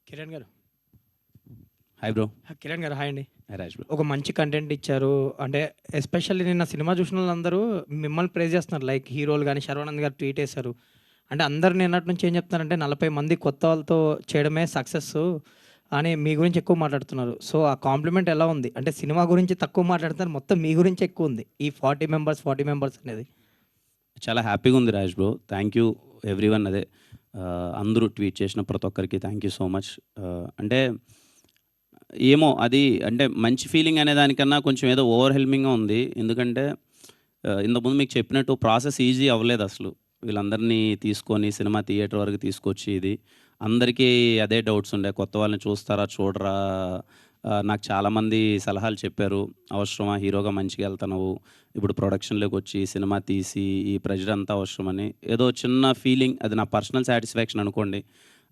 కిరణ్ గారు. Hi bro. Kiran గారు hi అండి. Hi Raj bro. ఒక మంచి కంటెంట్ ఇచ్చారు. అంటే ఎస్పెషల్లీ నిన్న సినిమా చూసిన వాళ్ళందరూ మిమ్మల్ని ప్రైజ్ చేస్తున్నారు. లైక్ హీరోలు గాని, శర్వానంద్ గారు ట్వీట్ చేశారు. అంటే అందరూ నిన్నటి నుంచి ఏం చెప్తున్నారంటే 40 మంది కొత్త వాళ్ళతో చేయడమే సక్సెస్ అని మీ గురించి ఎక్కువ మాట్లాడుతున్నారు. సో, ఆ కాంప్లిమెంట్ ఎలా ఉంది? అంటే సినిమా గురించి తక్కువ మాట్లాడుతున్నారు. మొత్తం మీ గురించి ఎక్కువ ఉంది. ఈ 40 మెంబర్స్ అనేది. చాలా హ్యాపీగా ఉంది Raj bro. Thank you everyone. అదే అందరూ ట్వీట్ చేసిన ప్రతి ఒక్కరికి థ్యాంక్ యూ సో మచ్. అంటే ఏమో అది అంటే మంచి ఫీలింగ్ అనే దానికన్నా కొంచెం ఏదో ఓవర్‌వెల్మింగ్‌గా ఉంది. ఎందుకంటే ఇంతకుముందు మీకు చెప్పినట్టు ప్రాసెస్ ఈజీ అవ్వలేదు అసలు. వీళ్ళందరినీ తీసుకొని సినిమా థియేటర్ వరకు తీసుకొచ్చి ఇది అందరికీ అదే డౌట్స్ ఉండే. కొత్త వాళ్ళని చూస్తారా? చూడరా? నాకు చాలామంది సలహాలు చెప్పారు. అవసరమా? హీరోగా మంచిగా వెళ్తున్నావు. ఇప్పుడు ప్రొడక్షన్‌లోకి వచ్చి సినిమా తీసి ఈ ప్రెషర్ అంతా అవసరమని ఏదో చిన్న ఫీలింగ్. అది నా పర్సనల్ సాటిస్ఫాక్షన్ అనుకోండి.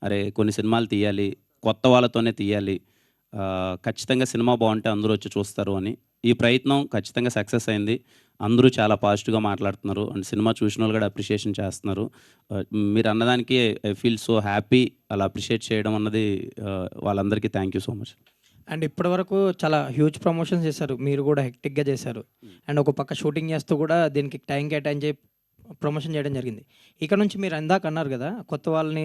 అరే కొన్ని సినిమాలు తీయాలి. కొత్త వాళ్ళతోనే తీయాలి. ఖచ్చితంగా సినిమా బాగుంటే అందరూ వచ్చి చూస్తారు అని. ఈ ప్రయత్నం ఖచ్చితంగా సక్సెస్ అయింది. అందరూ చాలా పాజిటివ్‌గా మాట్లాడుతున్నారు. అండ్ సినిమా చూసిన వాళ్ళు కూడా అప్రిషియేషన్ చేస్తున్నారు. మీరు అన్నదానికి ఐ ఫీల్ సో హ్యాపీ. అలా అప్రిషియేట్ చేయడం అన్నది వాళ్ళందరికీ thank you so much. And ఇప్పటివరకు చాలా హ్యూజ్ ప్రమోషన్స్ చేశారు. మీరు కూడా హెక్టిక్‌గా చేశారు. అండ్ ఒక పక్క షూటింగ్ చేస్తూ కూడా దీనికి టైం కేటాయించి ప్రమోషన్ చేయడం జరిగింది. ఇక నుంచి మీరు ఇందాక అన్నారు కదా! కొత్త వాళ్ళని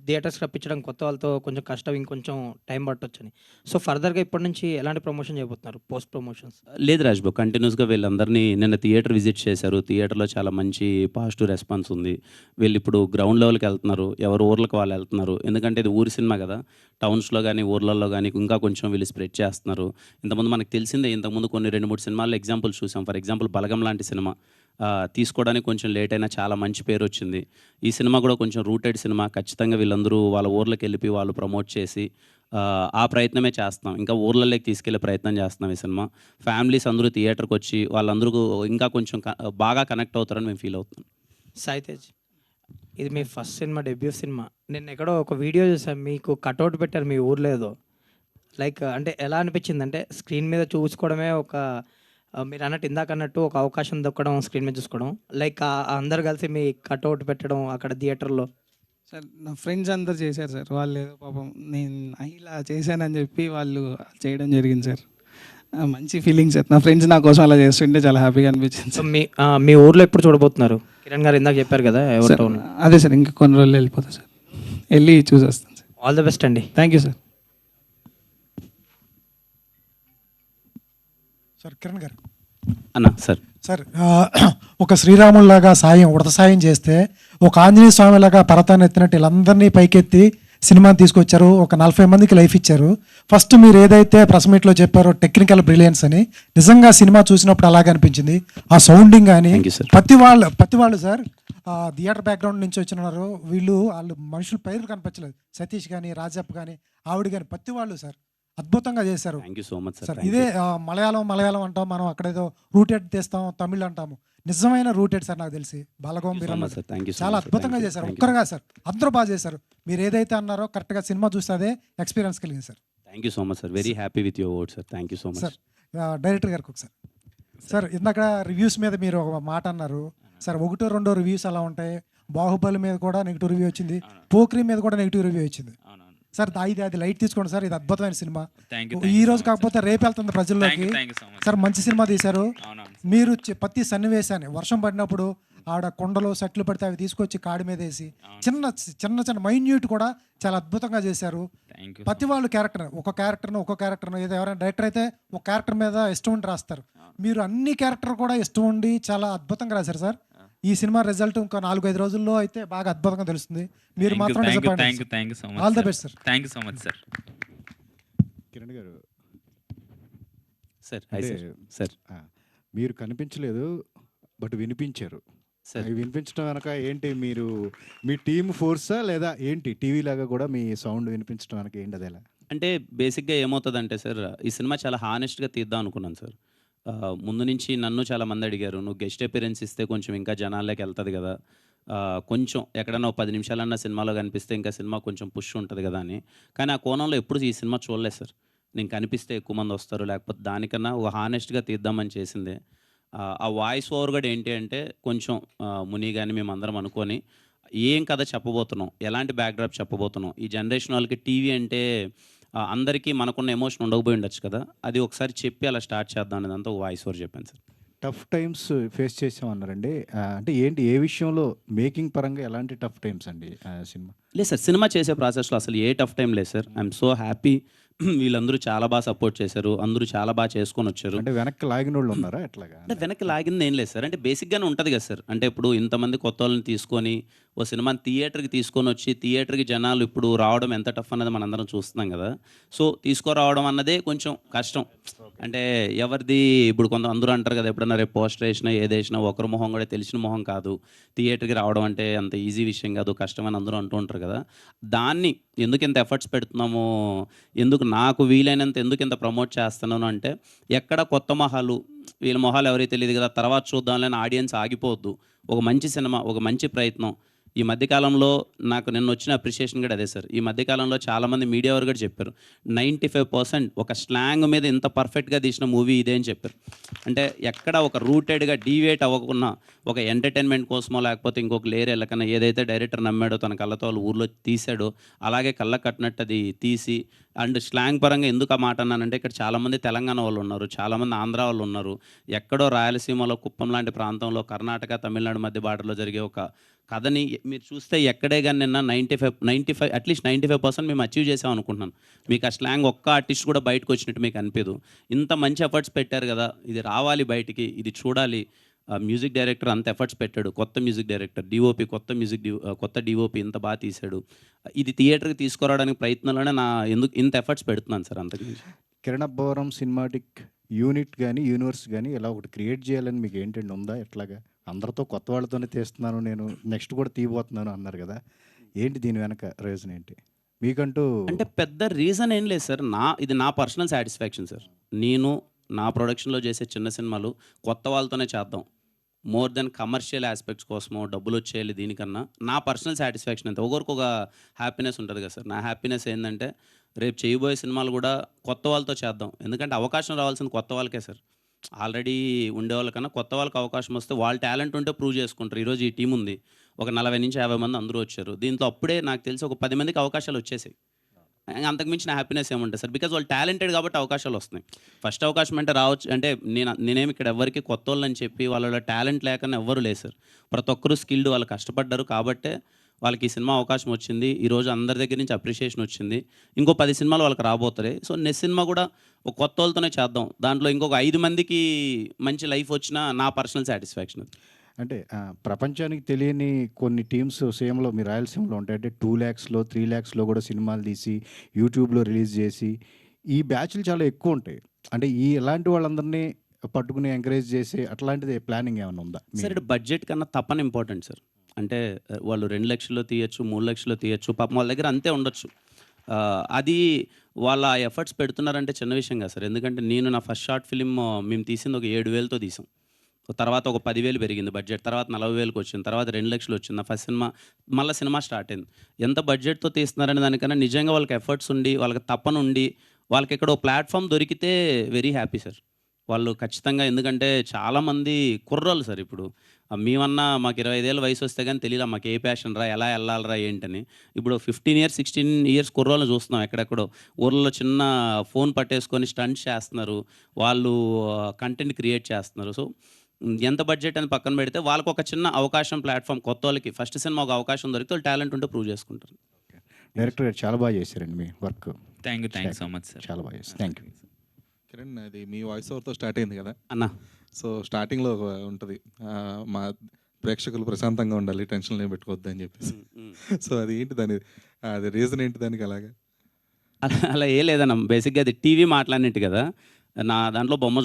థియేటర్స్‌కి రప్పించడం, కొత్త వాళ్ళతో కొంచెం కష్టం, ఇంకొంచెం టైం పట్టొచ్చని. సో, ఫర్దర్‌గా ఇప్పటి నుంచి ఎలాంటి ప్రమోషన్ చేయబోతున్నారు? Post promotions. లేదు రాజ్ బ్రో. కంటిన్యూస్‌గా వీళ్ళందరినీ నిన్న థియేటర్ విజిట్ చేశారు. థియేటర్‌లో చాలా మంచి పాజిటివ్ రెస్పాన్స్ ఉంది. వీళ్ళిప్పుడు గ్రౌండ్ లెవెల్‌కి వెళ్తున్నారు. ఎవరి ఊర్లకు వాళ్ళు వెళ్తున్నారు. ఎందుకంటే ఇది ఊరి సినిమా కదా! టౌన్స్‌లో గానీ, ఊర్లల్లో గానీ ఇంకా కొంచెం వీళ్ళు స్ప్రెడ్ చేస్తున్నారు. ఇంతకుముందు మనకు తెలిసిందే. ఇంతకుముందు కొన్ని 2, 3 సినిమాల్లో ఎగ్జాంపుల్స్ చూసాం. ఫర్ ఎగ్జాంపుల్ 'బలగం' లాంటి సినిమా తీసుకోవడానికి కొంచెం లేట్ అయినా చాలా మంచి పేరొచ్చింది. ఈ సినిమా కూడా కొంచెం రూటెడ్ సినిమా. ఖచ్చితంగా వీళ్ళందరూ వాళ్ళ ఊర్లకెళ్ళిపోయి వాళ్ళు ప్రమోట్ చేసి ఆ ప్రయత్నమే చేస్తున్నాం. ఇంకా ఊర్లలోకి తీసుకెళ్ళే ప్రయత్నం చేస్తున్నాం ఈ సినిమా. ఫ్యామిలీస్ అందరూ థియేటర్‌కొచ్చి వాళ్ళందరూ ఇంకా కొంచెం బాగా కనెక్ట్ అవుతారని మేము ఫీల్ అవుతున్నాం. సాయి తేజ్, ఇది మీ ఫస్ట్ సినిమా, డెబ్యూ సినిమా. నేను ఎక్కడో ఒక వీడియో చూసాను. మీకు కటౌట్ పెట్టారు మీ ఊర్లో ఏదో. లైక్ అంటే ఎలా అనిపించింది? అంటే స్క్రీన్ మీద చూసుకోవడమే ఒక మీరు అన్నట్టు ఇందాక అన్నట్టు ఒక అవకాశం దొక్కడం స్క్రీన్ మీద చూసుకోవడం. లైక్ అందరూ కలిసి మీ కటౌట్ పెట్టడం అక్కడ థియేటర్‌లో. సార్ నా ఫ్రెండ్స్ అందరూ చేశారు సార్. వాళ్ళు ఏదో పాపం నేను ఇలా చేశానని చెప్పి వాళ్ళు చేయడం జరిగింది సార్. మంచి ఫీలింగ్ సార్. నా ఫ్రెండ్స్ నా కోసం అలా చేస్తుంటే చాలా హ్యాపీగా అనిపించింది సో సార్. మీ ఊర్లో ఎప్పుడు చూడబోతున్నారు? కిరణ్ గారు ఇందాక చెప్పారు కదా ఎవరి సార్, టౌన్. అదే సార్ ఇంకా కొన్ని రోజులు వెళ్ళిపోతా సార్. వెళ్ళి చూసేస్తాను సార్. ఆల్ ది బెస్ట్ అండి. Thank you sir. Sir Kiran గారు అన్న సార్. సార్ ఒక శ్రీరాముల్లాగా సాయం ఉడత సాయం చేస్తే ఒక ఆంజనేయ స్వామిలాగా పర్వతాన్ని ఎత్తినట్టు వీళ్ళందరినీ పైకెత్తి సినిమాని తీసుకొచ్చారు. ఒక 40 మందికి లైఫ్ ఇచ్చారు. ఫస్ట్ మీరు ఏదైతే ప్రెస్ మీట్లో చెప్పారో టెక్నికల్ బ్రిలియన్స్ అని, నిజంగా సినిమా చూసినప్పుడు అలాగే అనిపించింది. ఆ సౌండింగ్ కానీ Thank you, sir. ప్రతి వాళ్ళు సార్ థియేటర్ బ్యాక్గ్రౌండ్ నుంచి వచ్చినారు. వాళ్ళు మనుషుల పేర్లు కనిపించలేదు. సతీష్ కానీ, రాజప్ప కానీ, ఆవిడ కానీ ప్రతి వాళ్ళు సార్ అద్భుతంగా చేశారు thank you so much sir. Sir. ఇదే మలయాళం అంటాం మనం, అక్కడేదో రూటెడ్ తీస్తాం, తమిళ్ అంటాము. నిజమైన రూటెడ్ సార్ నాకు తెలిసి బాలగోం వీరన్న చాలా అద్భుతంగా చేశారు. ఒక్కరుగా సార్ అందరూ బాగా చేశారు. మీరు ఏదైతే అన్నారో కరెక్ట్గా సినిమా చూస్తే అదే ఎక్స్పీరియన్స్ కలిగింది sir. Thank you so much sir. Very happy with your word sir. Thank you so much sir director గారికి ఒకసారి సార్, ఇందాక రివ్యూస్ మీద మీరు ఒక మాట అన్నారు సార్. 1-2 రివ్యూస్ అలా ఉంటాయి. బాహుబలి మీద కూడా నెగిటివ్ రివ్యూ వచ్చింది. పోక్రీ మీద కూడా నెగిటివ్ రివ్యూ వచ్చింది సార్. అది లైట్ తీసుకోండి సార్. ఇది అద్భుతమైన సినిమా. ఈ రోజు కాకపోతే రేపు వెళ్తుంది ప్రజల్లోకి సార్. మంచి సినిమా తీశారు మీరు. ప్రతి సన్నివేశాన్ని వర్షం పడినప్పుడు ఆడ కొండలో సెట్లు పడితే అవి తీసుకొచ్చి కాడి మీద వేసి చిన్న మైన్యూట్ కూడా చాలా అద్భుతంగా చేశారు. ప్రతి వాళ్ళు ఒక్కొక్క క్యారెక్టర్ను ఏదో ఎవరైనా డైరెక్టర్ అయితే ఒక క్యారెక్టర్ మీద ఇష్టం ఉండి రాస్తారు. మీరు అన్ని క్యారెక్టర్ కూడా ఇష్టం ఉండి చాలా అద్భుతంగా రాశారు సార్. ఈ సినిమా రిజల్ట్ ఇంకా 4-5 రోజుల్లో అయితే బాగా అద్భుతంగా తెలుస్తుంది. మీరు మాత్రం all the best sir. Thank you so much sir. Kiran గారు సార్. అంటే సార్ మీరు కనిపించలేదు, బట్ వినిపించారు. సార్ వినిపించడం వెనక ఏంటి? మీరు మీ టీమ్ ఫోర్సా లేదా ఏంటి? టీవీ లాగా కూడా మీ సౌండ్ వినిపించడం వెనక ఏంటి? అది ఎలా? అంటే బేసిక్గా ఏమవుతుందంటే సార్, ఈ సినిమా చాలా హానెస్ట్గా తీద్దాం అనుకున్నాను సార్. ముందు నుంచి నన్ను చాలామంది అడిగారు, నువ్వు గెస్ట్ అపిరెన్స్ ఇస్తే కొంచెం ఇంకా జనాల్లోకి వెళ్తుంది కదా, కొంచెం ఎక్కడన్నా 10 నిమిషాలన్నా సినిమాలో కనిపిస్తే ఇంకా సినిమా కొంచెం పుష్ ఉంటుంది కదా అని. కానీ ఆ కోణంలో ఎప్పుడు ఈ సినిమా చూడలేదు సార్. నేను కనిపిస్తే ఎక్కువ మంది వస్తారు, లేకపోతే దానికన్నా ఒక హానెస్ట్గా తీద్దామని చేసిందే. ఆ వాయిస్ ఓవర్ కూడా ఏంటి అంటే కొంచెం ముని కానీ మేమందరం అనుకొని ఏం కథ చెప్పబోతున్నాం, ఎలాంటి బ్యాక్డ్రాప్ చెప్పబోతున్నాం, ఈ జనరేషన్ వాళ్ళకి టీవీ అంటే అందరికీ మనకున్న ఎమోషన్ ఉండకపోయి ఉండొచ్చు కదా, అది ఒకసారి చెప్పి అలా స్టార్ట్ చేద్దాం అనేదంతా ఒక వాయిస్ ఓవర్ చెప్పాను సార్. టఫ్ టైమ్స్ ఫేస్ చేసామన్నారండి. అంటే ఏంటి, ఏ విషయంలో మేకింగ్ పరంగా ఎలాంటి టఫ్ టైమ్స్ అండి సినిమా? లేదు సార్, సినిమా చేసే ప్రాసెస్లో అసలు ఏ టఫ్ టైం లేదు సార్. I'm so happy. వీళ్ళందరూ చాలా బాగా సపోర్ట్ చేశారు, అందరూ చాలా బాగా చేసుకొని వచ్చారు. అంటే వెనక్కి లాగిన వాళ్ళు ఉన్నారా ఎట్లాగా? అంటే వెనక్కి లాగింది ఏం లేదు సార్. అంటే బేసిక్గానే ఉంటుంది కదా సార్. అంటే ఇప్పుడు ఇంతమంది కొత్త వాళ్ళని తీసుకొని ఓ సినిమాని థియేటర్కి తీసుకొని వచ్చి థియేటర్కి జనాలు ఇప్పుడు రావడం ఎంత టఫ్ అన్నది మనందరం చూస్తున్నాం కదా. సో తీసుకురావడం అన్నదే కొంచెం కష్టం. అంటే ఎవరిది ఇప్పుడు కొంత అందరూ అంటారు కదా, ఎప్పుడన్నా రేపు పోస్టర్ వేసినా ఏదేసినా ఒకరి మొహం కూడా తెలిసిన మొహం కాదు, థియేటర్కి రావడం అంటే అంత ఈజీ విషయం కాదు, కష్టమని అందరూ అంటూ ఉంటారు కదా. దాన్ని ఎందుకు ఇంత ఎఫర్ట్స్ పెడుతున్నామో, ఎందుకు నాకు వీలైనంత ఎందుకు ఇంత ప్రమోట్ చేస్తున్నాను అంటే, ఎక్కడ కొత్త మొహాలు, వీళ్ళ మొహాలు ఎవరైతే తెలియదు కదా, తర్వాత చూద్దాంలేని ఆడియన్స్ ఆగిపోవద్దు. ఒక మంచి సినిమా, ఒక మంచి ప్రయత్నం. ఈ మధ్యకాలంలో నాకు నిన్న వచ్చిన అప్రిషియేషన్ కూడా అదే సార్. ఈ మధ్యకాలంలో చాలామంది మీడియా వారు కూడా చెప్పారు, 95% ఒక స్లాంగ్ మీద ఇంత పర్ఫెక్ట్గా తీసిన మూవీ ఇదే అని చెప్పారు. అంటే ఎక్కడ ఒక రూటెడ్గా డీవియేట్ అవ్వకుండా ఒక ఎంటర్టైన్మెంట్ కోసమో లేకపోతే ఇంకొక లేయర్ వెళ్ళకన్నా ఏదైతే డైరెక్టర్ నమ్మాడో తన కళ్ళతో వాళ్ళు ఊర్లో తీసాడో అలాగే కళ్ళ కట్టినట్టు అది తీసి, అండ్ స్లాంగ్ పరంగా ఎందుకు ఆ మాట అన్నానంటే, ఇక్కడ చాలామంది తెలంగాణ వాళ్ళు ఉన్నారు, చాలామంది ఆంధ్ర వాళ్ళు ఉన్నారు, ఎక్కడో రాయలసీమలో కుప్పం లాంటి ప్రాంతంలో కర్ణాటక తమిళనాడు మధ్య బార్డర్లో జరిగే ఒక కథని మీరు చూస్తే ఎక్కడే కానీ నిన్న 95 అట్లీస్ట్ 95% మేము అచీవ్ చేసాం అనుకుంటున్నాను. మీకు ఆ స్లాంగ్ ఒక్క ఆర్టిస్ట్ కూడా బయటకు వచ్చినట్టు మీకు అనిపించదు. ఇంత మంచి ఎఫర్ట్స్ పెట్టారు కదా, ఇది రావాలి బయటికి, ఇది చూడాలి. మ్యూజిక్ డైరెక్టర్ అంత ఎఫర్ట్స్ పెట్టాడు, కొత్త మ్యూజిక్ డైరెక్టర్, డిఓపి కొత్త డిఓపి ఇంత బాగా తీశాడు. ఇది థియేటర్కి తీసుకురావడానికి ప్రయత్నంలోనే ఎందుకు ఇంత ఎఫర్ట్స్ పెడుతున్నాను సార్. అంతకు కిరణ్ అబ్బవరం సినిమాటిక్ యూనిట్ కానీ యూనివర్స్ కానీ ఇలా ఒకటి క్రియేట్ చేయాలని మీకు ఏంటండి ఉందా? ఎట్లాగా అందరితో కొత్త వాళ్ళతోనే తీస్తున్నాను, నేను నెక్స్ట్ కూడా తీయబోతున్నాను అన్నారు కదా, ఏంటి దీని వెనక రీజన్ ఏంటి మీకంటూ? అంటే పెద్ద రీజన్ ఏం లేదు సార్. ఇది నా పర్సనల్ సాటిస్ఫాక్షన్ సార్. నేను నా ప్రొడక్షన్లో చేసే చిన్న సినిమాలు కొత్త వాళ్ళతోనే చేద్దాం, మోర్ దెన్ కమర్షియల్ ఆస్పెక్ట్స్ కోసమో డబ్బులు వచ్చేయాలి దీనికన్నా నా పర్సనల్ సాటిస్ఫాక్షన్ అంతే. ఒకరికి ఒక హ్యాపీనెస్ ఉంటుంది కదా సార్. నా హ్యాపీనెస్ ఏంటంటే రేపు చేయబోయే సినిమాలు కూడా కొత్త వాళ్ళతో చేద్దాం. ఎందుకంటే అవకాశం రావాల్సింది కొత్త వాళ్ళకే సార్. ఆల్రెడీ ఉండేవాళ్ళకన్నా కొత్త వాళ్ళకి అవకాశం వస్తే వాళ్ళ టాలెంట్ ఉంటే ప్రూవ్ చేసుకుంటారు. ఈరోజు ఈ టీం ఉంది, ఒక 40 నుంచి 50 మంది అందరూ వచ్చారు. దీంట్లో అప్పుడే నాకు తెలిసి ఒక 10 మందికి అవకాశాలు వచ్చేసాయి. అంతకుమించిన హ్యాపీనెస్ ఏముంటుంది సార్, బికాజ్ వాళ్ళు టాలెంటెడ్ కాబట్టి అవకాశాలు వస్తున్నాయి. ఫస్ట్ అవకాశం అంటే రావచ్చు అంటే నేనేమి ఇక్కడ ఎవరికి కొత్త వాళ్ళని చెప్పి వాళ్ళ టాలెంట్ లేకుండా ఎవ్వరు లేదు సార్. ప్రతి ఒక్కరూ స్కిల్డ్, వాళ్ళు కష్టపడ్డారు కాబట్టే వాళ్ళకి ఈ సినిమా అవకాశం వచ్చింది. ఈరోజు అందరి దగ్గర నుంచి అప్రిషియేషన్ వచ్చింది. ఇంకో 10 సినిమాలు వాళ్ళకి రాబోతున్నాయి. సో నెక్స్ట్ సినిమా కూడా ఒక కొత్త వాళ్ళతోనే చేద్దాం, దాంట్లో ఇంకొక 5 మందికి మంచి లైఫ్ వచ్చినా నా పర్సనల్ సాటిస్ఫాక్షన్ అది. అంటే ప్రపంచానికి తెలియని కొన్ని టీమ్స్ సేమ్లో మీ రాయలసీమలో ఉంటాయి. అంటే 2 lakhsలో 3 lakhsలో కూడా సినిమాలు తీసి యూట్యూబ్లో రిలీజ్ చేసి ఈ బ్యాచ్లు చాలా ఎక్కువ ఉంటాయి. అంటే ఇలాంటి వాళ్ళందరినీ పట్టుకుని ఎంకరేజ్ చేసి అట్లాంటిది ప్లానింగ్ ఏమైనా ఉందా? సార్ ఇటు బడ్జెట్ కన్నా తప్పని ఇంపార్టెంట్ సార్. అంటే వాళ్ళు 2 లక్షల్లో తీయచ్చు, 3 లక్షల్లో తీయచ్చు, పాపం వాళ్ళ దగ్గర అంతే ఉండొచ్చు. అది వాళ్ళ ఎఫర్ట్స్ పెడుతున్నారంటే చిన్న విషయం కాదు సార్. ఎందుకంటే నేను నా ఫస్ట్ షార్ట్ ఫిలిం మేము తీసింది ఒక 7,000తో తీసాం. తర్వాత ఒక 10,000 పెరిగింది బడ్జెట్, తర్వాత 40,000కి వచ్చింది, తర్వాత 2 లక్షలు వచ్చింది. నా ఫస్ట్ సినిమా మళ్ళీ సినిమా స్టార్ట్ అయింది. ఎంత బడ్జెట్తో తీస్తున్నారనే దానికన్నా నిజంగా వాళ్ళకి ఎఫర్ట్స్ ఉండి, వాళ్ళకి తప్పనుండి, వాళ్ళకి ఇక్కడ ఒక ప్లాట్ఫామ్ దొరికితే వెరీ హ్యాపీ సార్. వాళ్ళు ఖచ్చితంగా, ఎందుకంటే చాలామంది కుర్రాళ్ళు సార్. ఇప్పుడు మేమన్నా మాకు 25 ఏళ్ళ వయసు వస్తే కానీ తెలియదు మాకు ఏ ప్యాషన్ రా, ఎలా వెళ్ళాలరా ఏంటని. ఇప్పుడు 15 years 16 years కుర్రాళ్ళు చూస్తున్నాం ఎక్కడెక్కడో ఊర్లలో చిన్న ఫోన్ పట్టేసుకొని స్టంట్స్ చేస్తున్నారు, వాళ్ళు కంటెంట్ క్రియేట్ చేస్తున్నారు. సో ఎంత బడ్జెట్ అని పక్కన పెడితే వాళ్ళకు ఒక చిన్న అవకాశం, ప్లాట్ఫామ్, కొత్త వాళ్ళకి ఫస్ట్ సినిమా ఒక అవకాశం దొరికితే వాళ్ళు టాలెంట్ ఉంటే ప్రూవ్ చేసుకుంటారు. డైరెక్టర్ గారు చాలా బాగా చేశారండి మీ work. Thank you so much sir. చాలా బాగా చేశారు. Thank you. కిరణ్, అది మీ వాయిస్ ఓవర్తో స్టార్ట్ అయింది కదా అన్న. సో స్టార్టింగ్లో ఉంటుంది, మా ప్రేక్షకులు ప్రశాంతంగా ఉండాలి, టెన్షన్ ఏం పెట్టుకోవద్దు అని చెప్పేసి. సో అది ఏంటి అది రీజన్ ఏంటి దానికి అలాగా? అలా ఏ లేదన్న, బేసిక్గా అది టీవీ మాట్లాడినట్టు కదా. నా దాంట్లో బొమ్మ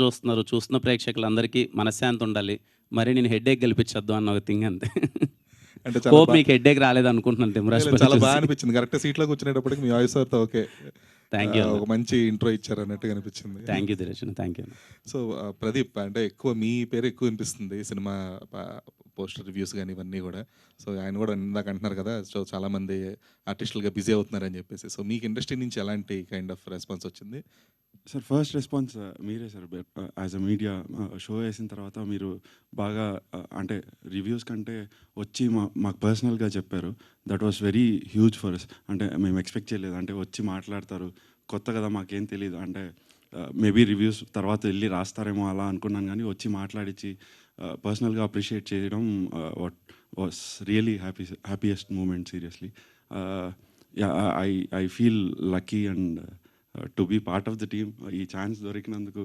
చూస్తున్న ప్రేక్షకులందరికీ మనశ్శాంతి ఉండాలి, మరి నేను హెడ్ఏక్ గెలిపించొద్దు అన్న ఒక థింగ్ అంతే. అంటే హోప్ మీకు హెడ్ఏక్ రాలేదు అనుకుంటున్నాను. చాలా బాగా అనిపించింది, కరెక్ట్ సీట్లో కూర్చునేటప్పటికి మీ వాయిస్ ఓవర్తో ఓకే, థ్యాంక్ యూ, ఒక మంచి ఇంట్రో ఇచ్చారు అన్నట్టుగా అనిపించింది. Thank you Dinesh, thank you. So Pradeep, అంటే ఎక్కువ మీ పేరు ఎక్కువ వినిపిస్తుంది సినిమా పోస్టర్ రివ్యూస్ కానీ ఇవన్నీ కూడా. సో ఆయన కూడా ఇందాక అంటున్నారు కదా, సో చాలామంది ఆర్టిస్టులుగా బిజీ అవుతున్నారని చెప్పేసి. సో మీకు ఇండస్ట్రీ నుంచి ఎలాంటి కైండ్ ఆఫ్ రెస్పాన్స్ వచ్చింది? సార్ ఫస్ట్ రెస్పాన్స్ మీరే sir. As a media show వేసిన తర్వాత మీరు బాగా అంటే రివ్యూస్ కంటే వచ్చి మాకు పర్సనల్గా చెప్పారు. That was very huge for us. అంటే మేము ఎక్స్పెక్ట్ చేయలేదు. అంటే వచ్చి మాట్లాడతారు, కొత్త కదా మాకేం తెలియదు. అంటే మేబీ రివ్యూస్ తర్వాత వెళ్ళి రాస్తారేమో అలా అనుకున్నాను, కానీ వచ్చి మాట్లాడించి పర్సనల్గా అప్రిషియేట్ చేయడం what was really happiest moment seriously. I feel lucky and to be part of the team. ఈ ఛాన్స్ దొరికినందుకు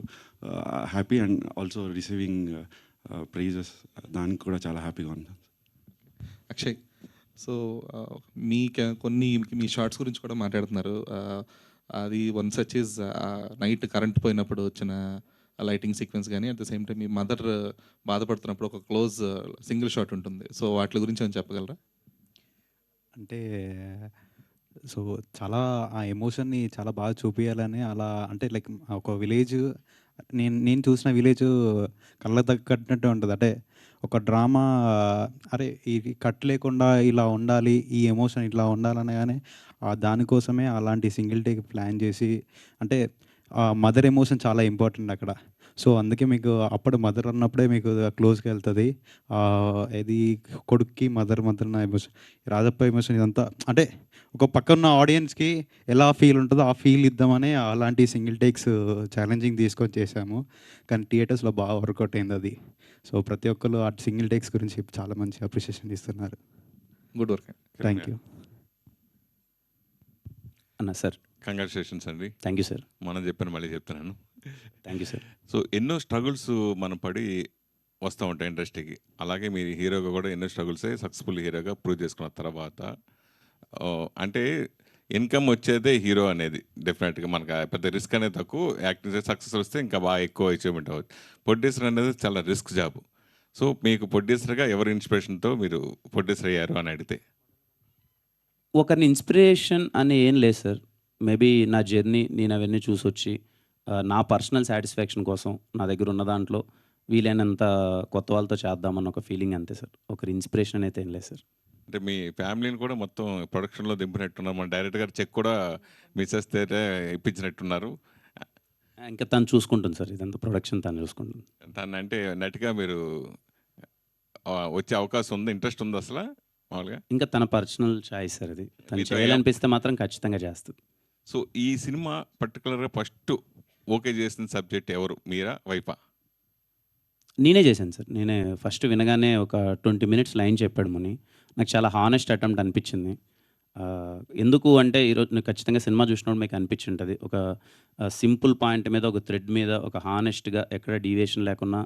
happy and also receiving prizes, దానికి కూడా చాలా హ్యాపీగా ఉంది. అక్షయ్, సో కొన్ని మీ షార్ట్స్ గురించి కూడా మాట్లాడుతున్నారు. అది one such is night current పోయినప్పుడు వచ్చిన లైటింగ్ సీక్వెన్స్ కానీ, అట్ ద సేమ్ టైం మీ మదర్ బాధపడుతున్నప్పుడు ఒక క్లోజ్ సింగిల్ షాట్ ఉంటుంది. సో వాటి గురించి ఏమైనా చెప్పగలరా? అంటే సో చాలా ఆ ఎమోషన్‌ని చాలా బాగా చూపియాలని అలా అంటే లైక్ ఒక విలేజ్ నేను చూసిన విలేజ్ కళ్ళకు తగ్గట్టు ఉంటది. అంటే ఒక డ్రామా అరే ఇది కట్ లేకుండా ఇలా ఉండాలి, ఈ ఎమోషన్ ఇట్లా ఉండాలనగానే దానికోసమే అలాంటి సింగిల్ టేక్ ప్లాన్ చేసి అంటే మదర్ ఎమోషన్ చాలా ఇంపార్టెంట్ అక్కడ. సో అందుకే మీకు అప్పుడు మదర్ అన్నప్పుడే మీకు క్లోజ్‌గా వెళ్తది. ఇది కొడుక్కి మదర్ నా ఎమోషన్, రాజప్ప ఎమోషన్ ఇదంతా అంటే ఒక పక్కన ఆడియన్స్‌కి ఎలా ఫీల్ ఉంటదో ఆ ఫీల్ ఇద్దామని అలాంటి సింగిల్ టేక్స్ ఛాలెంజింగ్ తీసుకొని చేశాము. కానీ థియేటర్స్‌లో బాగా వర్కౌట్ అయింది అది. సో ప్రతి ఒక్కళ్ళు ఆ సింగిల్ టేక్స్ గురించి చాలా మంచి అప్రిషియేషన్ ఇస్తున్నారు. Good work. థ్యాంక్ యూ అన్న సార్. కంగ్రాచులేషన్స్ అండి. Thank you sir. మనం చెప్పాను, మళ్ళీ చెప్తున్నాను. Thank you sir. సో ఎన్నో స్ట్రగుల్స్ మనం పడి వస్తూ ఉంటాయి ఇండస్ట్రీకి. అలాగే మీరు హీరోగా కూడా ఎన్నో స్ట్రగుల్సే సక్సెస్ఫుల్ హీరోగా ప్రూవ్ చేసుకున్న తర్వాత అంటే ఇన్కమ్ వచ్చేదే హీరో అనేది డెఫినెట్గా మనకు పెద్ద రిస్క్ అనేది తక్కువ. యాక్టింగ్ సక్సెస్ వస్తే ఇంకా బాగా ఎక్కువ అచీవ్మెంట్ అవ్వచ్చు. ప్రొడ్యూసర్ అనేది చాలా రిస్క్ జాబ్. సో మీకు ప్రొడ్యూసర్గా ఎవరి ఇన్స్పిరేషన్తో మీరు ప్రొడ్యూసర్ అయ్యారు అని అడిగితే? ఒకరిని ఇన్స్పిరేషన్ అని ఏం లేదు సార్. మేబీ నా జర్నీ నేను అవన్నీ చూసొచ్చి నా పర్సనల్ సాటిస్ఫాక్షన్ కోసం నా దగ్గర ఉన్న దాంట్లో వీలైనంత కొత్త వాళ్ళతో చేద్దామన్న ఒక ఫీలింగ్ అంతే సార్. ఒకరి ఇన్స్పిరేషన్ అయితే ఏం లేదు సార్. అంటే మీ ఫ్యామిలీని కూడా మొత్తం ప్రొడక్షన్లో దింపినట్టున్నారు. మన డైరెక్టర్ గారు చెక్ కూడా మిస్సెస్ తేటే ఇప్పించినట్టున్నారు. ఇంకా తను చూసుకుంటుంది సార్, ఇదంతా ప్రొడక్షన్ తను చూసుకుంటుంది. తను అంటే నటిగా మీరు వచ్చే అవకాశం ఉంది, ఇంట్రెస్ట్ ఉంది అసలు మామూలుగా? ఇంకా తన పర్సనల్ చాయిస్ సార్ అది. తను మీతో చేయాలనిపిస్తే మాత్రం ఖచ్చితంగా చేస్తుంది. సో ఈ సినిమా పర్టికులర్గా ఫస్ట్ ఓకే చేసిన సబ్జెక్ట్ ఎవరు, మీరా వైఫా? నేనే చేశాను సార్. నేనే ఫస్ట్ వినగానే ఒక 20 మినిట్స్ లైన్ చెప్పాడు ముని. నాకు చాలా హానెస్ట్ అటెంప్ట్ అనిపించింది. ఎందుకు అంటే ఈరోజు నాకు ఖచ్చితంగా సినిమా చూసినప్పుడు మీకు అనిపించి ఉంటుంది. ఒక సింపుల్ పాయింట్ మీద, ఒక థ్రెడ్ మీద, ఒక హానెస్ట్గా ఎక్కడ డీవియేషన్ లేకుండా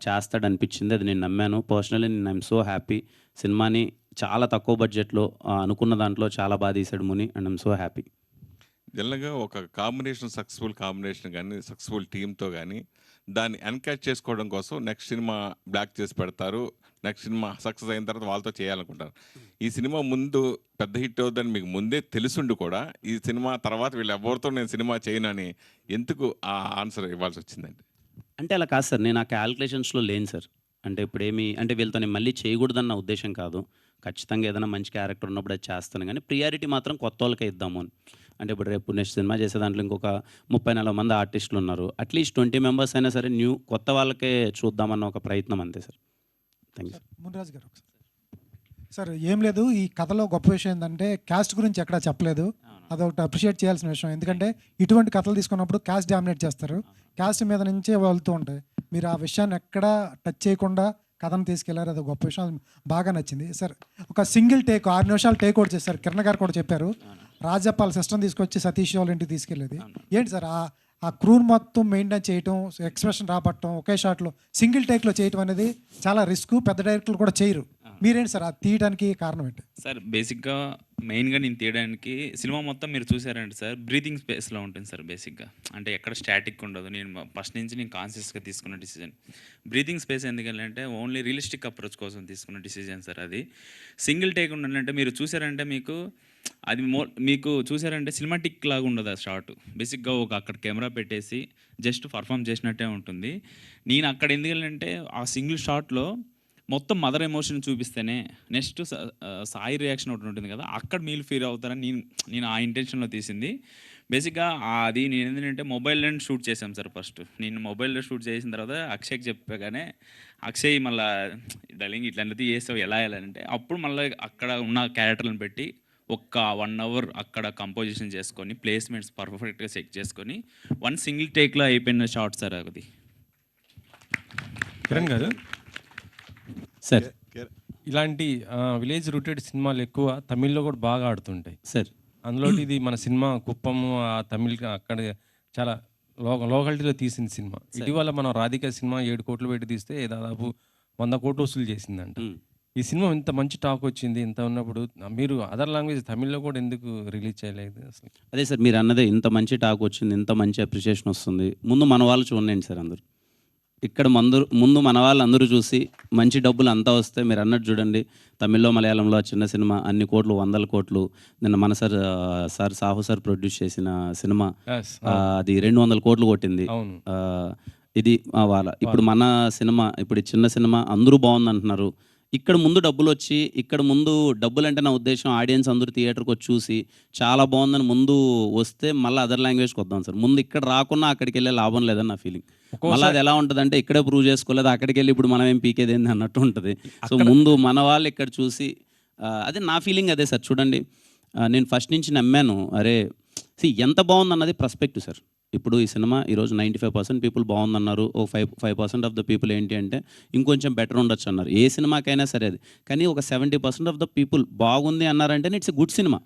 చేస్తాడు అనిపించింది. అది నేను నమ్మాను. పర్సనలీ నేను ఐఎమ్ సో హ్యాపీ. సినిమాని చాలా తక్కువ బడ్జెట్లో అనుకున్న దాంట్లో చాలా బాగా తీశాడు ముని, అండ్ ఐఎమ్ సో హ్యాపీ. జనరల్గా ఒక కాంబినేషన్, సక్సెస్ఫుల్ కాంబినేషన్ కానీ, సక్సెస్ఫుల్ టీంతో కానీ దాన్ని ఎన్కాచ్ చేసుకోవడం కోసం నెక్స్ట్ సినిమా బ్లాక్ చేసి పెడతారు. నెక్స్ట్ సినిమా సక్సెస్ అయిన తర్వాత వాళ్ళతో చేయాలనుకుంటారు. ఈ సినిమా ముందు పెద్ద హిట్ అవుతుందని మీకు ముందే తెలుసుండి కూడా ఈ సినిమా తర్వాత వీళ్ళు ఎవరితో నేను సినిమా చేయను అని ఎందుకు ఆ ఆన్సర్ ఇవ్వాల్సి వచ్చిందండి? అంటే అలా కాదు సార్, నేను ఆ క్యాల్కులేషన్స్లో లేను సార్. అంటే ఇప్పుడేమి అంటే వీళ్ళతో నేను మళ్ళీ చేయకూడదన్న ఉద్దేశం కాదు. ఖచ్చితంగా ఏదైనా మంచి క్యారెక్టర్ ఉన్నప్పుడు అది చేస్తాను, కానీ ప్రియారిటీ మాత్రం కొత్త వాళ్ళకే ఇద్దాము అని. అంటే ఇప్పుడు రేపు నెక్స్ట్ సినిమా చేసే దాంట్లో ఇంకొక 30-40 మంది ఆర్టిస్టులు ఉన్నారు. అట్లీస్ట్ 20 మెంబర్స్ అయినా సరే కొత్త వాళ్ళకే చూద్దామన్న ఒక ప్రయత్నం అంతే sir. Thank you sir. Muniraju గారు ఒకసారి. సార్ ఏం లేదు, ఈ కథలో గొప్ప విషయం ఏంటంటే క్యాస్ట్ గురించి ఎక్కడా చెప్పలేదు. అదొకటి అప్రిషియేట్ చేయాల్సిన విషయం. ఎందుకంటే ఇటువంటి కథలు తీసుకున్నప్పుడు క్యాస్ట్ డామినేట్ చేస్తారు, క్యాస్ట్ మీద నుంచే వెళ్తూ ఉంటాయి. మీరు ఆ విషయాన్ని ఎక్కడా టచ్ చేయకుండా కథను తీసుకెళ్లారు, అది గొప్ప విషయం, బాగా నచ్చింది. సార్ ఒక సింగిల్ టేక్ 6 నిమిషాలు టేక్ అవుట్ చేశారు. కిరణ్ గారు కూడా చెప్పారు, రాజప్పాల సిస్టమ్ తీసుకొచ్చి సతీష్ వాళ్ళ ఇంటికి తీసుకెళ్ళేది. ఏంటి సార్ ఆ క్రూన్ మొత్తం మెయింటైన్ చేయటం, ఎక్స్ప్రెషన్ రాబట్టడం, ఒకే షాట్లో సింగిల్ టేక్లో చేయటం అనేది చాలా రిస్క్. పెద్ద డైరెక్టర్లు కూడా చేయరు. మీరేంటి సార్ అది తీయడానికి కారణం ఏంటి? సార్ బేసిక్గా మెయిన్గా నేను తీయడానికి సినిమా మొత్తం మీరు చూసారంటే సార్ బ్రీతింగ్ స్పేస్లో ఉంటుంది సార్. బేసిక్గా అంటే ఎక్కడ స్టాటిక్ ఉండదు. నేను ఫస్ట్ నుంచి నేను కాన్షియస్గా తీసుకున్న డిసిజన్ బ్రీతింగ్ స్పేస్. ఎందుకంటే ఓన్లీ రియలిస్టిక్ అప్రోచ్ కోసం తీసుకున్న డిసిజన్ సార్ అది. సింగిల్ టేక్ ఉండాలంటే మీరు చూసారంటే మీకు చూసారంటే సినిమాటిక్ లాగా ఉండదు ఆ షాట్. బేసిక్గా అక్కడ కెమెరా పెట్టేసి జస్ట్ పర్ఫామ్ చేసినట్టే ఉంటుంది. నేను అక్కడ ఎందుకంటే ఆ సింగిల్ షాట్లో మొత్తం మదర్ ఎమోషన్ చూపిస్తేనే నెక్స్ట్ సాయి రియాక్షన్ ఒకటి ఉంటుంది కదా, అక్కడ మీరు ఫీల్ అవుతారని నేను ఆ ఇంటెన్షన్లో తీసింది. బేసిక్‌గా అది నేనేంటంటే మొబైల్‌లోనే షూట్ చేశాం సార్ ఫస్ట్. నేను మొబైల్‌లో షూట్ చేసిన తర్వాత అక్షయ్‌కి చెప్పగానే, అక్షయ్ మళ్ళా డార్లింగ్ ఇట్లాంటిది చేసావు ఎలా అంటే, అప్పుడు మళ్ళీ అక్కడ ఉన్న క్యారెక్టర్‌లను పెట్టి ఒక్క 1 అవర్ అక్కడ కంపోజిషన్ చేసుకొని, ప్లేస్‌మెంట్స్ పర్ఫెక్ట్‌గా సెట్ చేసుకొని, వన్ సింగిల్ టేక్‌లో అయిపోయిన షాట్ సార్ అది. కిరణ్ గారు, సార్ ఇలాంటి విలేజ్ రూటెడ్ సినిమాలు ఎక్కువ తమిళ్లో కూడా బాగా ఆడుతుంటాయి సార్ అందులో ఇది మన సినిమా కుప్పము ఆ తమిళ్ అక్కడ చాలా లోకాలిటీలో తీసిన సినిమా ఇటీవల మనం రాధిక సినిమా 7 కోట్లు పెట్టి తీస్తే దాదాపు 100 కోట్లు వసూలు చేసిందంట. ఈ సినిమా ఇంత మంచి టాక్ వచ్చింది ఇంత ఉన్నప్పుడు మీరు అదర్ లాంగ్వేజ్ తమిళ్లో కూడా ఎందుకు రిలీజ్ చేయలేదు అసలు? అదే సార్ మీరు అన్నదే, ఇంత మంచి టాక్ వచ్చింది, ఇంత మంచి అప్రిషియేషన్ వస్తుంది, ముందు మన వాళ్ళు చూడండి సార్ అందరూ. ఇక్కడ ముందు మన వాళ్ళు అందరూ చూసి మంచి డబ్బులు అంతా వస్తే మీరు అన్నట్టు చూడండి, తమిళ్లో మలయాళంలో చిన్న సినిమా అన్ని కోట్లు 100 కోట్లు. నిన్న మన సార్ సాహు సార్ ప్రొడ్యూస్ చేసిన సినిమా అది 200 కోట్లు కొట్టింది. ఇది వాళ్ళ ఇప్పుడు మన సినిమా ఇప్పుడు చిన్న సినిమా అందరూ బాగుంది అంటున్నారు. ఇక్కడ ముందు డబ్బులు వచ్చి ఇక్కడ ముందు డబ్బులు అంటే నా ఉద్దేశం ఆడియన్స్ అందరూ థియేటర్కి వచ్చి చూసి చాలా బాగుందని ముందు వస్తే మళ్ళీ అదర్ లాంగ్వేజ్కి వద్దాం సార్. ముందు ఇక్కడ రాకున్నా అక్కడికి వెళ్ళే లాభం లేదని నా ఫీలింగ్. మళ్ళీ అది ఎలా ఉంటుంది అంటే ఇక్కడే ప్రూవ్ చేసుకోలేదు, అక్కడికి వెళ్ళి ఇప్పుడు మనం ఏం పీకేది ఏంది అన్నట్టు ఉంటుంది. సో ముందు మన వాళ్ళు ఇక్కడ చూసి అదే నా ఫీలింగ్ అదే సార్. చూడండి నేను ఫస్ట్ నుంచి నమ్మాను, అరే ఎంత బాగుందన్నది పర్స్పెక్టివ్ సార్. ఇప్పుడు ఈ సినిమా ఈరోజు 95% పీపుల్ బాగుందన్నారు, ఓ 5% ఆఫ్ ద పీపుల్ ఏంటి అంటే ఇంకొంచెం బెటర్ ఉండొచ్చు అన్నారు. ఏ సినిమాకైనా సరే అది, కానీ ఒక 70% ఆఫ్ ద పీపుల్ బాగుంది అన్నారంటే it's a good cinema.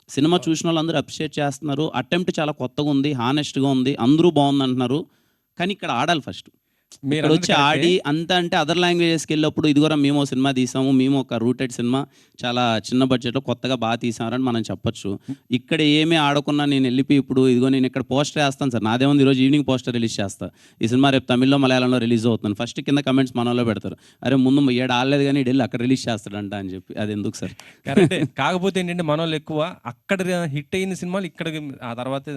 Cinema చూసిన వాళ్ళు అందరూ అప్రిషియేట్ చేస్తున్నారు, అటెంప్ట్ చాలా కొత్తగా ఉంది, హానెస్ట్గా ఉంది, అందరూ బాగుంది అంటున్నారు. కానీ ఇక్కడ ఆడాలి ఫస్ట్, ఇక్కడ వచ్చి ఆడి అంత అంటే అదర్ లాంగ్వేజెస్కి వెళ్ళినప్పుడు ఇదిగోరా మేము సినిమా తీసాము, మేము ఒక రూటెడ్ సినిమా చాలా చిన్న బడ్జెట్లో కొత్తగా బాగా తీసామని మనం చెప్పొచ్చు. ఇక్కడ ఏమీ ఆడకున్నా నేను వెళ్ళిపోయి ఇప్పుడు ఇదిగో నేను ఇక్కడ పోస్టర్ వేస్తాను సార్, నాదేముంది ఈరోజు ఈవినింగ్ పోస్టర్ రిలీజ్ చేస్తాను, ఈ సినిమా రేపు తమిళ్లో మలయాళంలో రిలీజ్ అవుతుంది, ఫస్ట్ కింద కమెంట్స్ మనలో పెడతారు, అరే ముందు 7 ఆడలేదు కానీ వెళ్ళి అక్కడ రిలీజ్ చేస్తాడంట అని చెప్పి. అది ఎందుకు సార్? కరెక్టే. కాకపోతే ఏంటంటే మన వాళ్ళు ఎక్కువ అక్కడ హిట్ అయిన సినిమాలు ఇక్కడ ఆ తర్వాత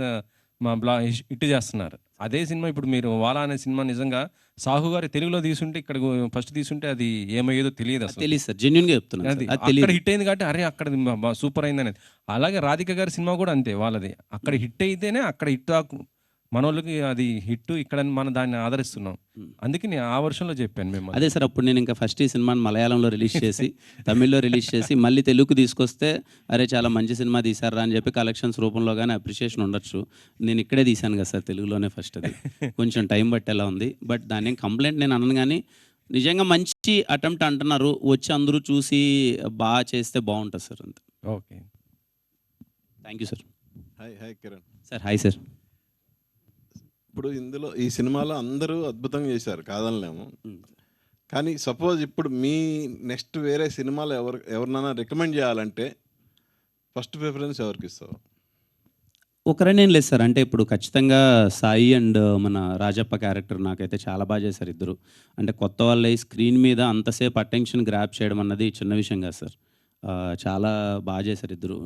హిట్ చేస్తున్నారు. అదే సినిమా ఇప్పుడు మీరు వాలా అనే సినిమా నిజంగా సాహు గారి తెలుగులో తీసుంటే ఇక్కడ ఫస్ట్ తీసుంటే అది ఏమయ్యేదో తెలియదు అసలు. తెలియదు సార్, జెన్యున్గా చెప్తున్నాను. అక్కడ హిట్ అయింది కాబట్టి అరే అక్కడ సూపర్ అయింది అనేది. అలాగే రాధిక గారి సినిమా కూడా అంతే, వాళ్ళది అక్కడ హిట్ అయితేనే అక్కడ హిట్ మన వాళ్ళకి అది హిట్, ఇక్కడ మనం దాన్ని ఆదరిస్తున్నాం. అందుకే నేను ఆ వర్షంలో చెప్పాను మేము. అదే సార్, అప్పుడు నేను ఇంకా ఫస్ట్ ఈ సినిమాని మలయాళంలో రిలీజ్ చేసి తమిళ్లో రిలీజ్ చేసి మళ్ళీ తెలుగుకు తీసుకొస్తే అరే చాలా మంచి సినిమా తీసారా అని చెప్పి కలెక్షన్స్ రూపంలో కానీ అప్రిషియేషన్ ఉండొచ్చు. నేను ఇక్కడే తీశాను కదా సార్, తెలుగులోనే ఫస్ట్. అది కొంచెం టైం బట్టేలా ఉంది, బట్ దాని ఏం కంప్లైంట్ నేను అనను. కానీ నిజంగా మంచి అటెంప్ట్ అంటున్నారు, వచ్చి అందరూ చూసి బాగా చేస్తే బాగుంటుంది సార్. అంతే. Okay, thank you sir. Hi Kiran sir. Hi sir. ఇప్పుడు ఇందులో ఈ సినిమాలో అందరూ అద్భుతంగా చేశారు, కాదనలేము. కానీ సపోజ్ ఇప్పుడు మీ నెక్స్ట్ వేరే సినిమాలో ఎవరినైనా రికమెండ్ చేయాలంటే ఫస్ట్ ప్రిఫరెన్స్ ఎవరికి ఇస్తావు? ఒకరనేం లేదు సార్, అంటే ఇప్పుడు ఖచ్చితంగా సాయి అండ్ మన రాజప్ప క్యారెక్టర్ నాకైతే చాలా బాగా చేశారు ఇద్దరు. అంటే కొత్త వాళ్ళ స్క్రీన్ మీద అంతసేపు అటెన్షన్ గ్రాప్ చేయడం అన్నది చిన్న విషయం కాదు సార్. చాలా బాగా చేశారు ఇద్దరు.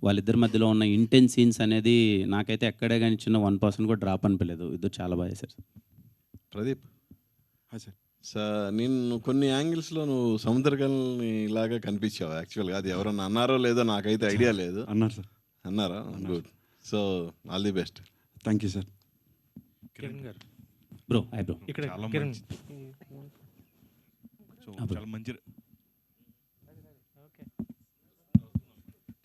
వాళ్ళిద్దరి మధ్యలో ఉన్న ఇంటెన్స్ సీన్స్ అనేది నాకైతే ఎక్కడే కానీ చిన్న 1% కూడా డ్రాప్ అనిపించలేదు. ఇద్దరు చాలా బాగా చేశారు. ప్రదీప్ నేను కొన్ని యాంగిల్స్లో నువ్వు సముద్రకల్ని ఇలాగా కనిపించావు యాక్చువల్గా. అది ఎవరన్నా అన్నారో లేదో నాకైతే ఐడియా లేదు. అన్నారు సార్. అన్నారా? Good. So all the best. Thank you sir. Kiran గారు బ్రో. Hi bro. ఇక్కడ చాలా కిరణ్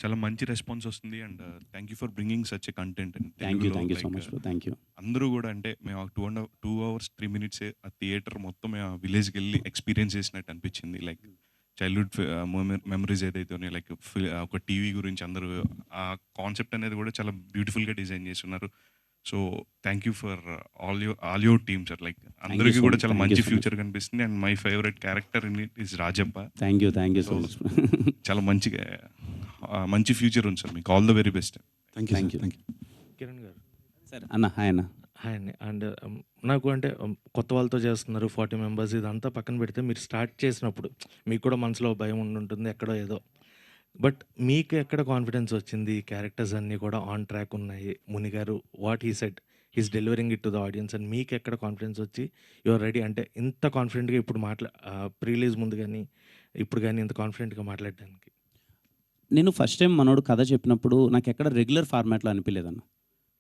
చాలా మంచి రెస్పాన్స్ వస్తుంది. And thank you for bringing such a content. Thank you so much bro. Thank you. అందరూ కూడా అంటే మేము 2 hours 3 minutes ఆ థియేటర్ మొత్తం మేము ఆ విలేజ్కి వెళ్ళి ఎక్స్పీరియన్స్ చేసినట్టు అనిపించింది. లైక్ చైల్డ్హుడ్ మెమరీస్ ఏదైతే ఉన్నాయి, లైక్ ఒక టీవీ గురించి అందరూ ఆ కాన్సెప్ట్ అనేది కూడా చాలా బ్యూటిఫుల్గా డిజైన్ చేస్తున్నారు. So thank you for all your team sir. Like అందరికీ కూడా చాలా మంచి ఫ్యూచర్ కనిపిస్తుంది. And my favourite character in it is Rajappa. Thank you so much. చాలా మంచి ఫ్యూచర్ ఉంది సార్ మీకు. All the very best. Thank you. Kiran గారు సార్. అన్న హాయ్ అన్న. హాయ్ అండి. అండ్ నాకు అంటే కొత్త వాళ్ళతో చేస్తున్నారు 40 members, ఇదంతా పక్కన పెడితే మీరు స్టార్ట్ చేసినప్పుడు మీకు కూడా మనసులో భయం ఉంటుంది ఎక్కడో ఏదో, బట్ మీకు ఎక్కడ కాన్ఫిడెన్స్ వచ్చింది? ఈ క్యారెక్టర్స్ అన్నీ కూడా ఆన్ ట్రాక్ ఉన్నాయి. ముని గారు what he said he's delivering it to the audience and మీకు ఎక్కడ కాన్ఫిడెన్స్ వచ్చి యువర్ రెడీ అంటే ఇంత కాన్ఫిడెంట్గా ఇప్పుడు ప్రీలీజ్ ముందు కానీ ఇప్పుడు కానీ ఇంత కాన్ఫిడెంట్గా మాట్లాడడానికి? నేను ఫస్ట్ టైం మనోడు కథ చెప్పినప్పుడు నాకు ఎక్కడ రెగ్యులర్ ఫార్మాట్లో అనిపించలేదన్న.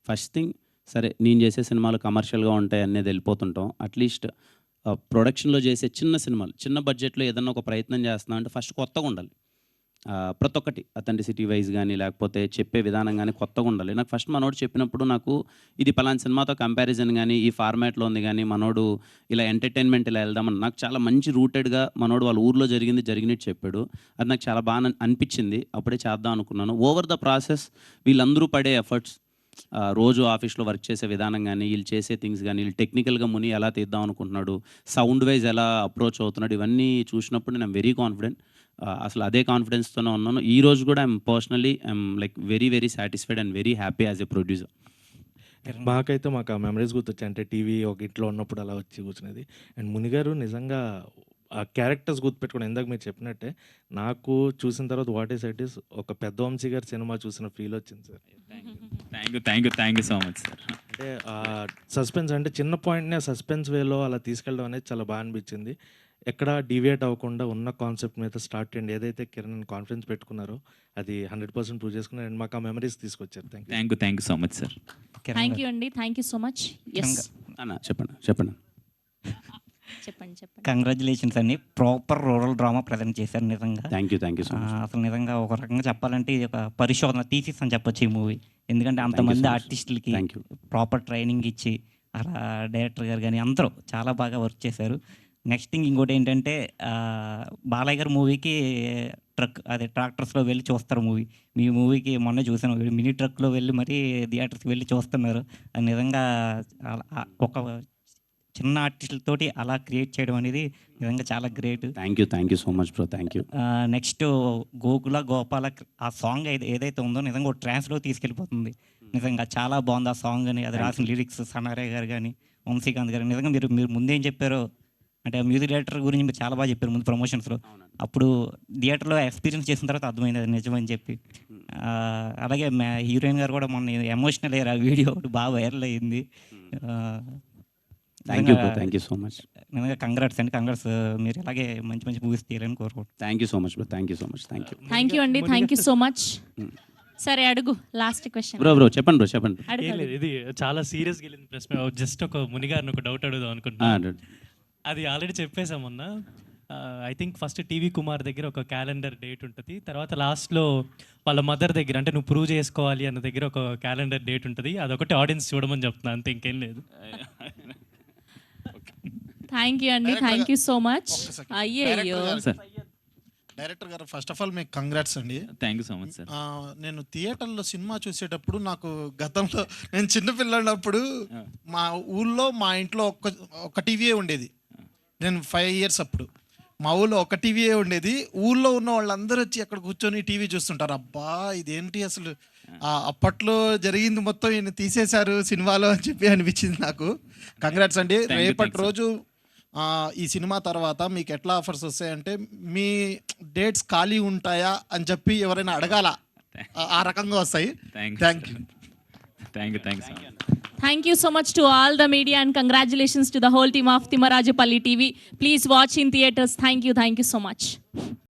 ఫస్ట్ థింగ్ సరే నేను చేసే సినిమాలు కమర్షియల్గా ఉంటాయి అనేది వెళ్ళిపోతుంటాం. అట్లీస్ట్ ప్రొడక్షన్లో చేసే చిన్న సినిమాలు చిన్న బడ్జెట్లో ఏదన్నా ఒక ప్రయత్నం చేస్తున్నాం అంటే ఫస్ట్ కొత్తగా ఉండాలి. ప్రతి ఒక్కటి అథెంటిసిటీ వైజ్ కానీ లేకపోతే చెప్పే విధానం కానీ కొత్తగా ఉండాలి. నాకు ఫస్ట్ మనోడు చెప్పినప్పుడు నాకు ఇది పలానా సినిమాతో కంపారిజన్ కానీ ఈ ఫార్మాట్లో ఉంది కానీ మనోడు ఇలా ఎంటర్టైన్మెంట్ ఇలా వెళ్దామని నాకు చాలా మంచి రూటెడ్గా మనోడు వాళ్ళ ఊర్లో జరిగినట్టు చెప్పాడు. అది నాకు చాలా బాగా అనిపించింది. అప్పుడే చేద్దాం అనుకున్నాను. ఓవర్ ద ప్రాసెస్ వీళ్ళందరూ పడే ఎఫర్ట్స్, రోజు ఆఫీస్లో వర్క్ చేసే విధానం కానీ వీళ్ళు చేసే థింగ్స్ కానీ వీళ్ళు టెక్నికల్గా ముని ఎలా తీద్దాం అనుకుంటున్నాడు, సౌండ్ వైజ్ ఎలా అప్రోచ్ అవుతున్నాడు, ఇవన్నీ చూసినప్పుడు నేను వెరీ కాన్ఫిడెంట్. అసలు అదే కాన్ఫిడెన్స్తోనే ఉన్నాను. ఈ రోజు కూడా I'm like very very satisfied and very happy as a producer. మాకైతే మాకు ఆ మెమరీస్ గుర్తొచ్చాయి. అంటే టీవీ ఒక ఇంట్లో ఉన్నప్పుడు అలా వచ్చి కూర్చునేది. అండ్ మునిగారు నిజంగా ఆ క్యారెక్టర్స్ గుర్తుపెట్టుకుని ఇందాక మీరు చెప్పినట్టే నాకు చూసిన తర్వాత వాట్ ఈస్ ఇట్ ఈస్ ఒక పెద్ద వంశీ గారి సినిమా చూసిన ఫీల్ వచ్చింది sir. Thank you so much sir. అంటే సస్పెన్స్ అంటే చిన్న పాయింట్నే సస్పెన్స్ వేలో అలా తీసుకెళ్ళడం అనేది చాలా బాగా అనిపించింది. ఎక్కడ డీవియేట్ అవ్వకుండా ఉన్న కాన్సెప్ట్ మీద స్టార్ట్ చేయండి. ఏదైతే కిరణ్ కాన్ఫిడెన్స్ పెట్టుకున్నారో అది 100% ప్రూవ్ చేసుకున్నారు. అండ్ మాకు ఆ మెమరీస్ తీసుకొచ్చారు. Thank you so much sir. Thank you అండి. Thank you so much. అన్న చెప్పండి. కంగ్రాచులేషన్స్ అండి. ప్రాపర్ రూరల్ డ్రామా ప్రజెంట్ చేశారు నిజంగా. Thank you so much. అసలు నిజంగా ఒక రకంగా చెప్పాలంటే ఇది ఒక పరిశోధన థీసిస్ అని చెప్పొచ్చు ఈ మూవీ. ఎందుకంటే అంతమంది ఆర్టిస్టులకి ప్రాపర్ ట్రైనింగ్ ఇచ్చి అలా డైరెక్టర్ గారు కానీ అందరూ చాలా బాగా వర్క్ చేశారు. నెక్స్ట్ థింగ్ ఇంకోటి ఏంటంటే బాలయ్య గారి మూవీకి ట్రాక్టర్స్లో వెళ్ళి చూస్తారు మూవీ. మీ మూవీకి మొన్న చూసాను, మినీ ట్రక్లో వెళ్ళి మరీ థియేటర్స్కి వెళ్ళి చూస్తున్నారు. అది నిజంగా ఒక చిన్న ఆర్టిస్టులతోటి అలా క్రియేట్ చేయడం అనేది నిజంగా చాలా great. Thank you so much bro. Thank you. Next Gokula Gopala ఆ సాంగ్ ఏదైతే ఉందో నిజంగా ఒక ట్రాన్స్లో తీసుకెళ్ళిపోతుంది. నిజంగా చాలా బాగుంది ఆ సాంగ్ అని, అది రాసిన లిరిక్స్ సనారే గారు కానీ వంశీకాంత్ గారు. నిజంగా మీరు ముందేం చెప్పారో అంటే మ్యూజిక్ డైరెక్టర్ గురించి మీరు చాలా బాగా చెప్పారు ముందు ప్రమోషన్స్లో. అప్పుడు థియేటర్లో ఎక్స్పీరియన్స్ చేసిన తర్వాత అర్థమైంది అది నిజమని చెప్పి. అలాగే హీరోయిన్ గారు కూడా మొన్న ఎమోషనల్ అయ్యారు. ఆ వీడియో బాగా వైరల్ అయ్యింది. Thank you so much. నిజంగా కంగ్రాట్స్ అండి. కంగ్రాట్స్. మీరు ఇలాగే మంచి మంచి మూవీస్ తీయాలని కోరుకుంటున్నాను. Thank you so much bro. Thank you so much. Thank you అండి. Thank you so much. సరే అడుగు లాస్ట్ క్వశ్చన్. బ్రో చెప్పండి. ఇది చాలా సీరియస్గా వెళ్ళింది ప్రశ్న. జస్ట్ ఒక మునిగారిని ఒక డౌట్ అడుగుదాం అనుకుంటున్నాను. అది ఆల్రెడీ చెప్పేసాం మొన్న. I think first TV Kumar దగ్గర ఒక క్యాలెండర్ డేట్ ఉంటుంది. తర్వాత లాస్ట్లో వాళ్ళ మదర్ దగ్గర అంటే నువ్వు ప్రూవ్ చేసుకోవాలి అన్న దగ్గర ఒక క్యాలెండర్ డేట్ ఉంటుంది. అదొకటి ఆడియన్స్ చూడమని చెప్తున్నాను, అంతే, ఇంకేం లేదు. థ్యాంక్ యూ అండి. Thank you so much. అయ్యో డైరెక్టర్ గారు ఫస్ట్ ఆఫ్ ఆల్ మీకు కంగ్రాట్స్ అండి. Thank you so much sir. నేను థియేటర్లో సినిమా చూసేటప్పుడు నాకు గతంలో నేను చిన్నపిల్లన్నప్పుడు మా ఊళ్ళో మా ఇంట్లో ఒక టీవీయే ఉండేది. నేను 5 years అప్పుడు మా ఊళ్ళో ఒక టీవీయే ఉండేది. ఊళ్ళో ఉన్న వాళ్ళందరూ వచ్చి అక్కడ కూర్చొని టీవీ చూస్తుంటారు. అబ్బా ఇదేంటి అసలు అప్పట్లో జరిగింది మొత్తం ఈయన తీసేశారు సినిమాలో అని చెప్పి అనిపించింది నాకు. కంగ్రాట్స్ అండి. రేపటి రోజు ఈ సినిమా తర్వాత మీకు ఎట్లా ఆఫర్స్ వస్తాయంటే మీ డేట్స్ ఖాళీ ఉంటాయా అని చెప్పి ఎవరైనా అడగాల, ఆ రకంగా వస్తాయి. Thank you. Thank you so much to all the media and congratulations to the whole team of Timarajupalli TV. Please watch in theaters. Thank you so much.